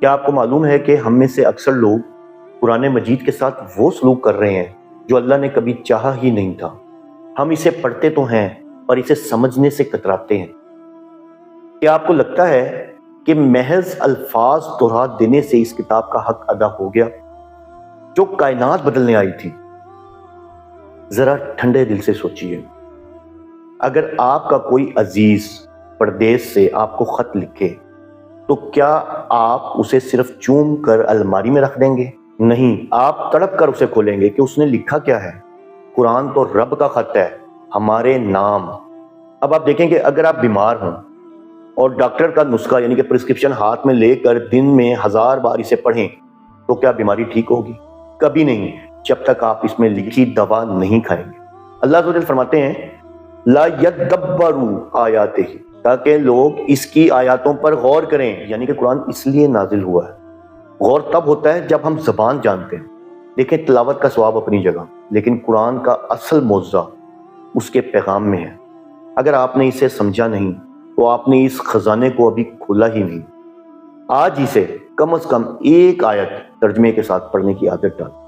کیا آپ کو معلوم ہے کہ ہم میں سے اکثر لوگ قرآن مجید کے ساتھ وہ سلوک کر رہے ہیں جو اللہ نے کبھی چاہا ہی نہیں تھا؟ ہم اسے پڑھتے تو ہیں اور اسے سمجھنے سے کتراتے ہیں۔ کیا آپ کو لگتا ہے کہ محض الفاظ دہرا دینے سے اس کتاب کا حق ادا ہو گیا جو کائنات بدلنے آئی تھی؟ ذرا ٹھنڈے دل سے سوچئے، اگر آپ کا کوئی عزیز پردیس سے آپ کو خط لکھے تو کیا آپ اسے صرف چوم کر الماری میں رکھ دیں گے؟ نہیں، آپ تڑپ کر اسے کھولیں گے کہ اس نے لکھا کیا ہے۔ قرآن تو رب کا خط ہے، ہمارے نام۔ اب آپ دیکھیں کہ اگر آپ بیمار ہوں اور ڈاکٹر کا نسخہ یعنی کہ پرسکرپشن ہاتھ میں لے کر دن میں 1000 بار اسے پڑھیں تو کیا بیماری ٹھیک ہوگی؟ کبھی نہیں، جب تک آپ اس میں لکھی دوا نہیں کھائیں گے۔ اللہ عز و جل فرماتے ہیں لا یدبروا آیاتہ، تاکہ لوگ اس کی آیاتوں پر غور کریں، یعنی کہ قرآن اس لیے نازل ہوا ہے۔ غور تب ہوتا ہے جب ہم زبان جانتے ہیں۔ دیکھیں، تلاوت کا ثواب اپنی جگہ، لیکن قرآن کا اصل معجزہ اس کے پیغام میں ہے۔ اگر آپ نے اسے سمجھا نہیں تو آپ نے اس خزانے کو ابھی کھولا ہی نہیں۔ آج اسے کم از کم ایک آیت ترجمے کے ساتھ پڑھنے کی عادت ڈالیں۔